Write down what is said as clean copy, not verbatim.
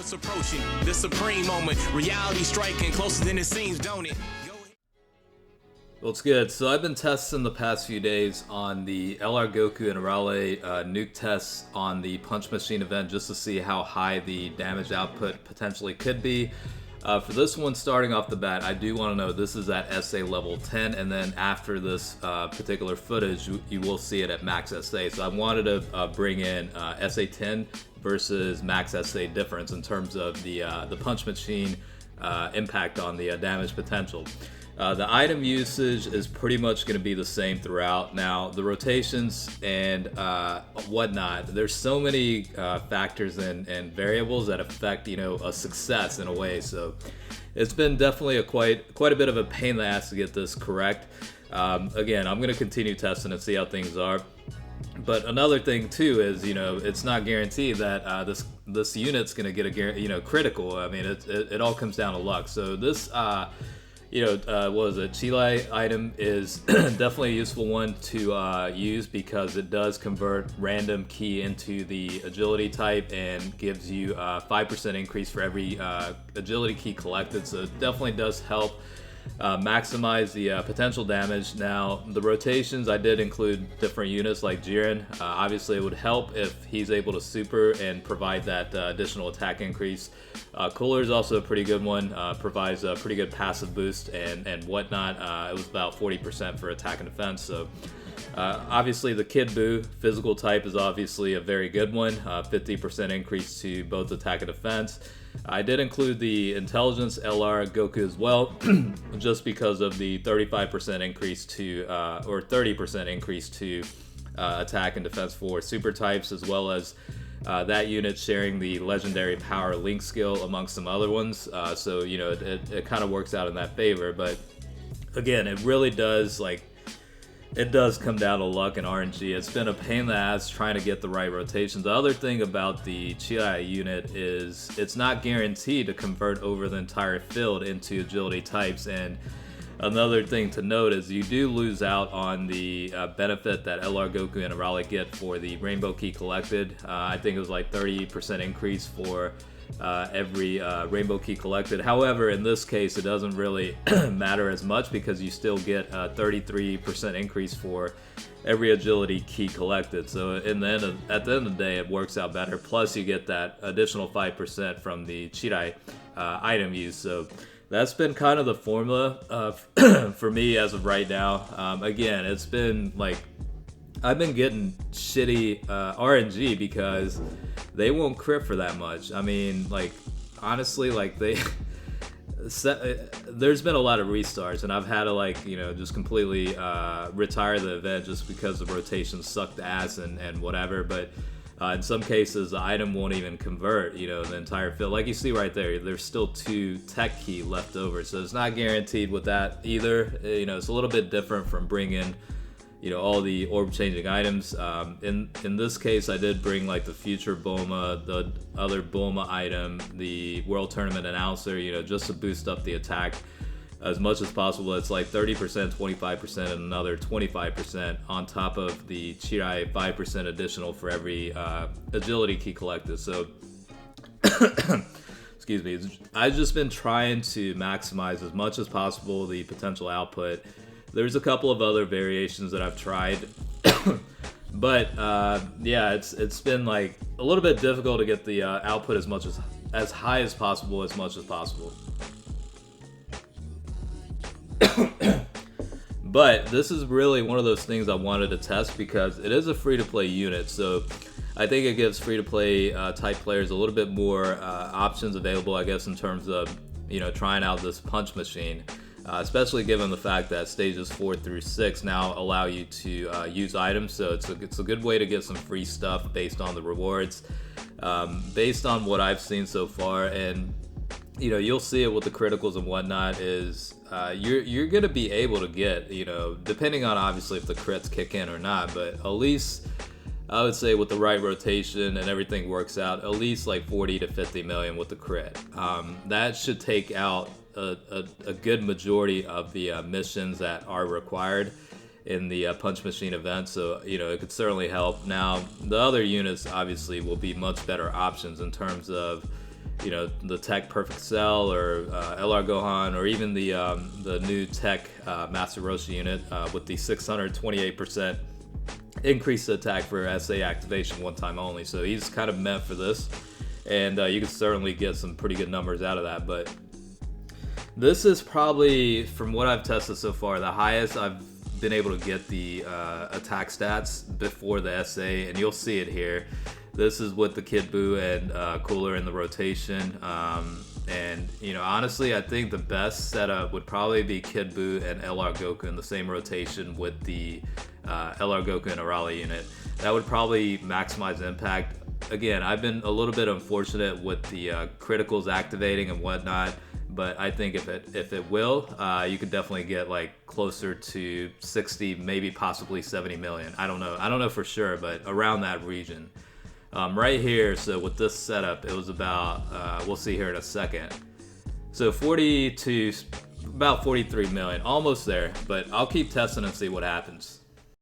it's approaching the supreme moment. Reality striking closer than it seems, don't it? Well, it's good. So I've been testing the past few days on the LR Goku and Arale nuke tests on the Punch Machine event just to see how high the damage output potentially could be. For this one, starting off the bat, I do want to know this is at SA level 10, and then after this particular footage, you will see it at max SA. So I wanted to bring in SA 10 versus max SA difference in terms of the Punch Machine impact on the damage potential. The item usage is pretty much going to be the same throughout. Now, the rotations and whatnot, there's so many factors and variables that affect, a success in a way. So it's been definitely quite a bit of a pain in the ass to get this correct. Again, I'm going to continue testing and see how things are. But another thing too is, it's not guaranteed that this unit's going to get a critical. I mean, it all comes down to luck. So this what was it? Chile item is definitely a useful one to use because it does convert random ki into the agility type and gives you a 5% increase for every agility ki collected. So it definitely does help maximize the potential damage. Now, the rotations, I did include different units like Jiren. Obviously, it would help if he's able to super and provide that additional attack increase. Cooler is also a pretty good one, provides a pretty good passive boost and whatnot. It was about 40% for attack and defense. So obviously the Kid Buu physical type is obviously a very good one, 50% increase to both attack and defense. I did include the Intelligence LR Goku as well, just because of the 35% increase to, or 30% increase to attack and defense for super types, as well as that unit sharing the legendary power link skill amongst some other ones. So, it kind of works out in that favor. But again, it really does, it does come down to luck and RNG. It's been a pain in the ass trying to get the right rotation. The other thing about the Chile unit is it's not guaranteed to convert over the entire field into agility types. And another thing to note is you do lose out on the benefit that LR Goku and Arale get for the Rainbow Key collected. I think it was like 30% increase for every Rainbow Key collected. However, in this case, it doesn't really matter as much because you still get a 33% increase for every agility key collected. So at the end of the day, it works out better. Plus, you get that additional 5% from the Chirai item use. So that's been kind of the formula for me as of right now. Again, it's been I've been getting shitty RNG because they won't crit for that much. I mean, honestly, there's been a lot of restarts, and I've had to just completely retire the event just because the rotations sucked ass and whatever. But in some cases, the item won't even convert, the entire field. Like you see right there, there's still 2 tech key left over, so it's not guaranteed with that either. It's a little bit different from bringing all the orb changing items. In this case, I did bring the future Bulma, the other Bulma item, the World Tournament announcer, just to boost up the attack as much as possible. It's 30%, 25%, and another 25% on top of the Chirai 5% additional for every agility key collected. So, excuse me, I've just been trying to maximize as much as possible the potential output. There's a couple of other variations that I've tried, but yeah, it's been a little bit difficult to get the output as high as possible, as much as possible. But this is really one of those things I wanted to test because it is a free-to-play unit, so I think it gives free-to-play type players a little bit more options available, I guess, in terms of trying out this Punch Machine. Especially given the fact that stages 4 through 6 now allow you to use items, so it's a good way to get some free stuff based on the rewards. Based on what I've seen so far, and you'll see it with the criticals and whatnot, is you're gonna be able to get, depending on obviously if the crits kick in or not, but at least I would say with the right rotation and everything works out, at least 40 to 50 million with the crit. That should take out a good majority of the missions that are required in the Punch Machine event, so it could certainly help. Now, the other units obviously will be much better options in terms of the Tech Perfect Cell or LR Gohan, or even the new Tech Master Roshi unit with the 628% increased attack for SA activation one time only. So he's kind of meant for this, and you can certainly get some pretty good numbers out of that. But this is probably, from what I've tested so far, the highest I've been able to get the attack stats before the SA, and you'll see it here. This is with the Kid Buu and Cooler in the rotation. And honestly, I think the best setup would probably be Kid Buu and LR Goku in the same rotation with the LR Goku and Arale unit. That would probably maximize impact. Again, I've been a little bit unfortunate with the criticals activating and whatnot, but I think if it will, you could definitely get like closer to 60, maybe possibly 70 million. I don't know for sure, but around that region. Right here, so with this setup, it was about, we'll see here in a second. So 40 to about 43 million, almost there, but I'll keep testing and see what happens.